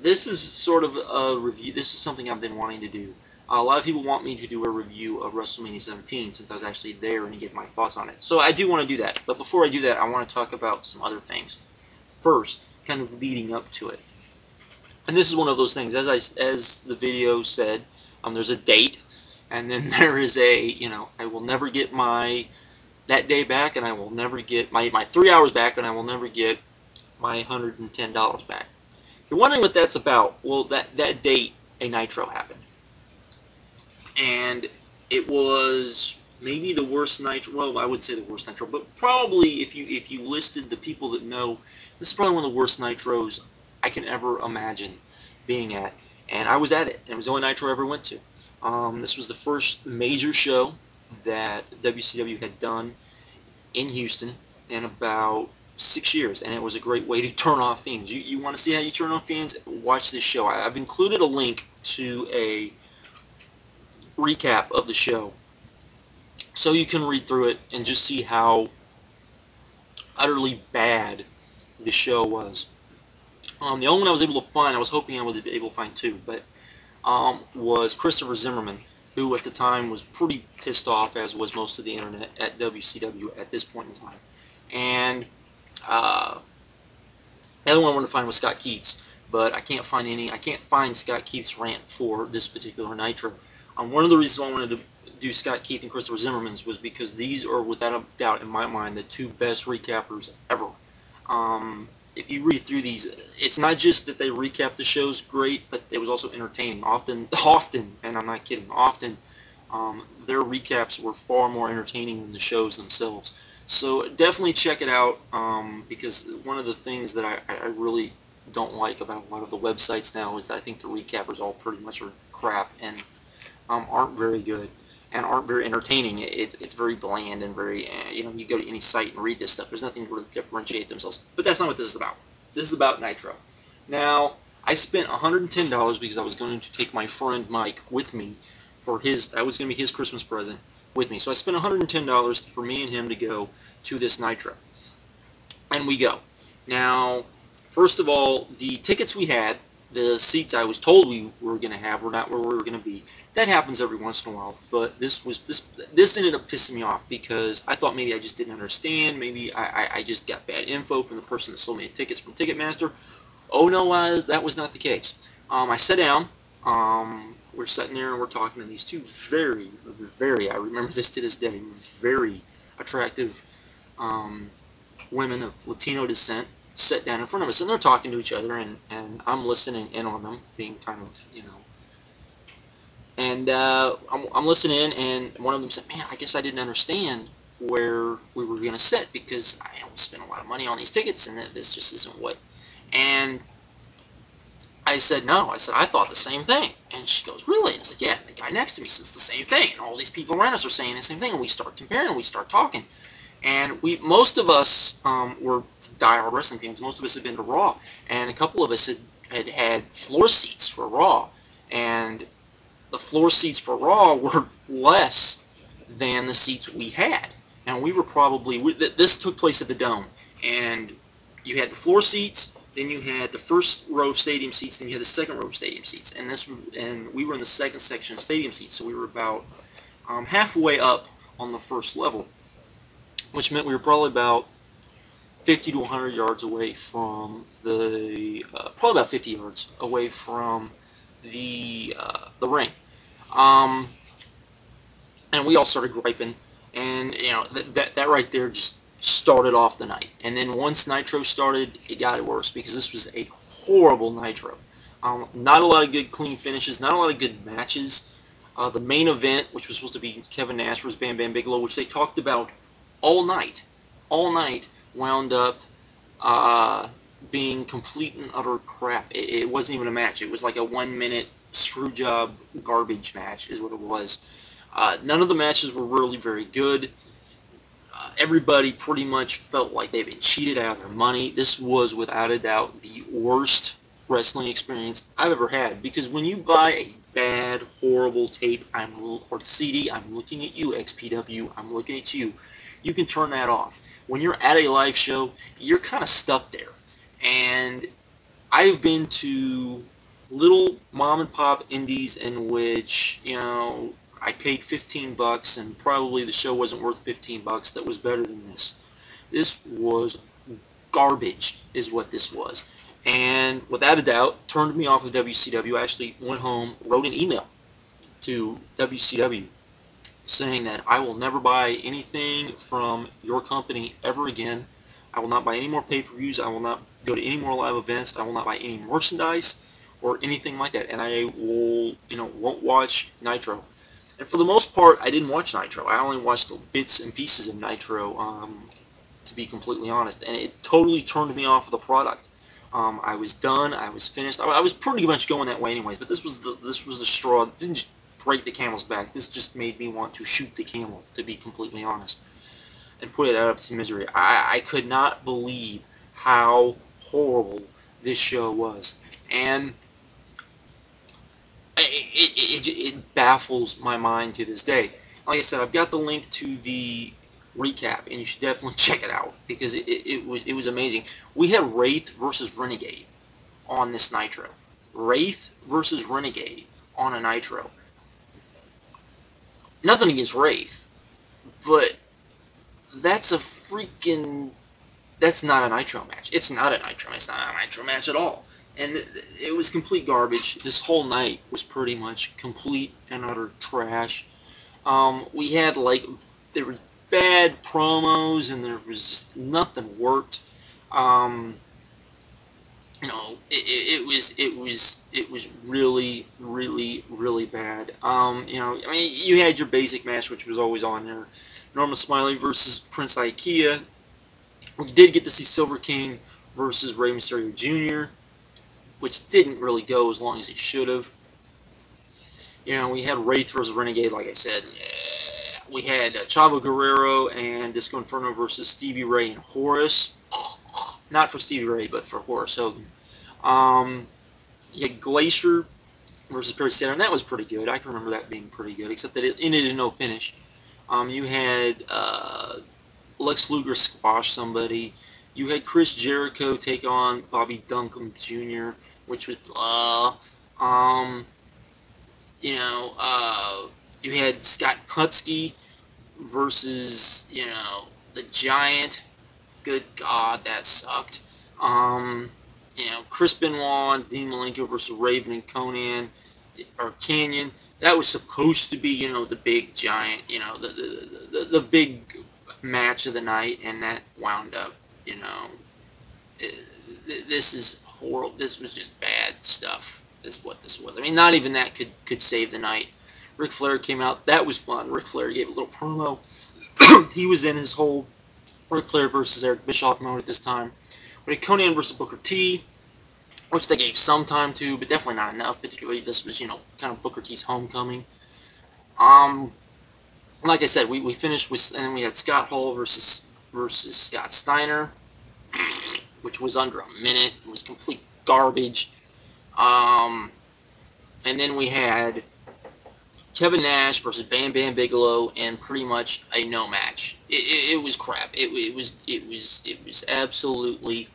this is sort of a review. This is something I've been wanting to do. A lot of people want me to do a review of WrestleMania 17 since I was actually there and to get my thoughts on it. So I do want to do that. But before I do that, I want to talk about some other things. First, kind of leading up to it. And this is one of those things. As the video said, there's a date, and then there is a, I will never get that day back, and I will never get my 3 hours back, and I will never get my $110 back. If you're wondering what that's about, well, that date, a Nitro happened. And it was maybe the worst Nitro, well, I would say the worst Nitro, but probably if you listed the people that know, this is probably one of the worst Nitros I can ever imagine being at. And I was at it, and it was the only Nitro I ever went to. This was the first major show that WCW had done in Houston in about 6 years, and it was a great way to turn off Fiends. You want to see how you turn off Fiends? Watch this show. I've included a link to a recap of the show so you can read through it and just see how utterly bad the show was. The only one I was able to find, I was hoping I would be able to find two, but was Christopher Zimmerman, who at the time was pretty pissed off, as was most of the internet at WCW at this point in time. And the other one I wanted to find was Scott Keith's, but I can't find any. I can't find Scott Keith's rant for this particular Nitro. One of the reasons I wanted to do Scott Keith and Christopher Zimmerman's was because these are, without a doubt, in my mind, the two best recappers ever. If you read through these, it's not just that they recap the shows great, but it was also entertaining. Often, and I'm not kidding, often their recaps were far more entertaining than the shows themselves. So definitely check it out, because one of the things that I really don't like about a lot of the websites now is that I think the recappers all pretty much are crap and aren't very good and aren't very entertaining. It's very bland and very, you go to any site and read this stuff. There's nothing to really differentiate themselves. But that's not what this is about. This is about Nitro. Now, I spent $110 because I was going to take my friend Mike with me for that was going to be his Christmas present with me. So I spent $110 for me and him to go to this Nitro. And we go. Now, first of all, the tickets we had, the seats I was told we were going to have were not where we were going to be. That happens every once in a while, but this ended up pissing me off because I thought maybe I just didn't understand. Maybe I just got bad info from the person that sold me the tickets from Ticketmaster. Oh no, that was not the case. I sat down. We're sitting there and we're talking to these two very, I remember this to this day, very attractive women of Latino descent sat down in front of us, and they're talking to each other, and I'm listening in on them, being kind of, and I'm listening, and one of them said, man, I guess I didn't understand where we were going to sit because I don't spend a lot of money on these tickets, and this just isn't what. And I said, no. I said, I thought the same thing. And she goes, really? And I said, yeah, the guy next to me says the same thing, and all these people around us are saying the same thing, and we start comparing, and we start talking. And most of us were diehard wrestling fans. Most of us had been to Raw, and a couple of us had floor seats for Raw, and the floor seats for Raw were less than the seats we had. And we were probably, this took place at the Dome, and you had the floor seats, then you had the first row of stadium seats, then you had the second row of stadium seats, and we were in the second section of stadium seats, so we were about halfway up on the first level, which meant we were probably about 50 to 100 yards away from the, probably about 50 yards away from the ring. And we all started griping, and that right there just started off the night. And then once Nitro started, it got worse because this was a horrible Nitro. Not a lot of good clean finishes, not a lot of good matches. The main event, which was supposed to be Kevin Nash versus Bam Bam Bigelow, which they talked about all night, wound up being complete and utter crap. It wasn't even a match. It was like a 1-minute screwjob garbage match is what it was. None of the matches were really very good. Everybody pretty much felt like they've been cheated out of their money. This was without a doubt the worst wrestling experience I've ever had, because when you buy a bad, horrible tape or CD, I'm looking at you, XPW, I'm looking at you. You can turn that off. When you're at a live show, you're kind of stuck there. And I've been to little mom and pop indies in which, you know, I paid 15 bucks and probably the show wasn't worth 15 bucks that was better than this. This was garbage is what this was. And without a doubt, turned me off of WCW. I actually went home, wrote an email to WCW saying that I will never buy anything from your company ever again. I will not buy any more pay-per-views. I will not go to any more live events. I will not buy any merchandise or anything like that. And I will, you know, won't watch Nitro. And for the most part, I didn't watch Nitro. I only watched bits and pieces of Nitro, to be completely honest. And it totally turned me off of the product. I was done. I was finished. I was pretty much going that way anyways. But this was the straw. It didn't just break the camel's back. This just made me want to shoot the camel, to be completely honest, and put it out of its misery. I could not believe how horrible this show was, and it baffles my mind to this day. Like I said, I've got the link to the recap, and you should definitely check it out because it was amazing. We had Wraith versus Renegade on this Nitro. Wraith versus Renegade on a Nitro. Nothing against Wraith, but that's not a Nitro match. It's not a Nitro match. It's not a Nitro match at all. And it was complete garbage. This whole night was pretty much complete and utter trash. We had, like, there were bad promos, and there was just nothing worked. You know, it was really, really, really bad. You know, I mean, you had your basic match, which was always on there. Norma Smiley versus Prince Ikea. We did get to see Silver King versus Rey Mysterio Jr., which didn't really go as long as it should have. You know, we had Wraith versus Renegade, like I said. We had Chavo Guerrero and Disco Inferno versus Stevie Ray and Horace. Not for Stevie Ray, but for Horace Hogan. You had Glacier versus Perry Saturn. That was pretty good. I can remember that being pretty good, except that it ended in no finish. You had Lex Luger squash somebody. You had Chris Jericho take on Bobby Duncombe Jr., which was, you know, you had Scott Putski versus, you know, the Giant. Good God, that sucked. You know, Chris Benoit and Dean Malenko versus Raven and Conan, or Canyon. That was supposed to be, you know, the big Giant, you know, the big match of the night, and that wound up, you know, this is horrible. This was just bad stuff. This is what this was. I mean, not even that could save the night. Ric Flair came out. That was fun. Ric Flair gave a little promo. He was in his whole Ric Flair versus Eric Bischoff mode at this time. We had Conan versus Booker T, which they gave some time to, but definitely not enough. Particularly, this was, you know, kind of Booker T's homecoming. Like I said, we finished with, and then we had Scott Hall versus Scott Steiner, which was under a minute. It was complete garbage. And then we had Kevin Nash versus Bam Bam Bigelow, and pretty much a no match. It was crap. It was absolutely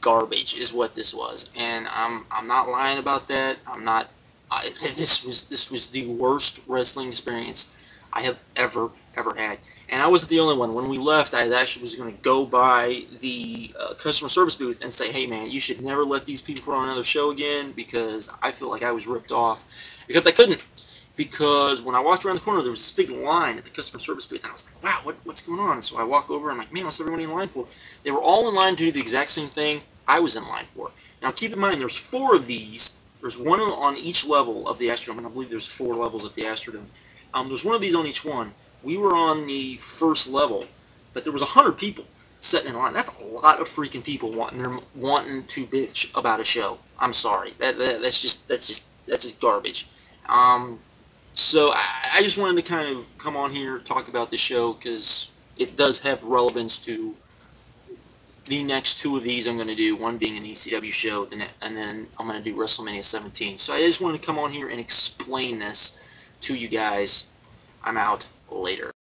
garbage, is what this was. And I'm not lying about that. This was the worst wrestling experience I have ever had. And I wasn't the only one. When we left, I actually was going to go by the customer service booth and say, hey man, you should never let these people put on another show again, because I feel like I was ripped off. Except I couldn't, because when I walked around the corner, there was this big line at the customer service booth, and I was like, wow, what's going on? So I walk over, and I'm like, man, what's everybody in line for? They were all in line to do the exact same thing I was in line for. Now keep in mind, there's 4 of these. There's one on each level of the Astrodome, and I believe there's 4 levels of the Astrodome. There's one of these on each one. We were on the first level, but there was 100 people sitting in line. That's a lot of freaking people wanting to bitch about a show. I'm sorry. That's just garbage. So I just wanted to kind of come on here, talk about the show, because it does have relevance to the next 2 of these I'm going to do, one being an ECW show, and then I'm going to do WrestleMania 17. So I just wanted to come on here and explain this to you guys. I'm out. Later.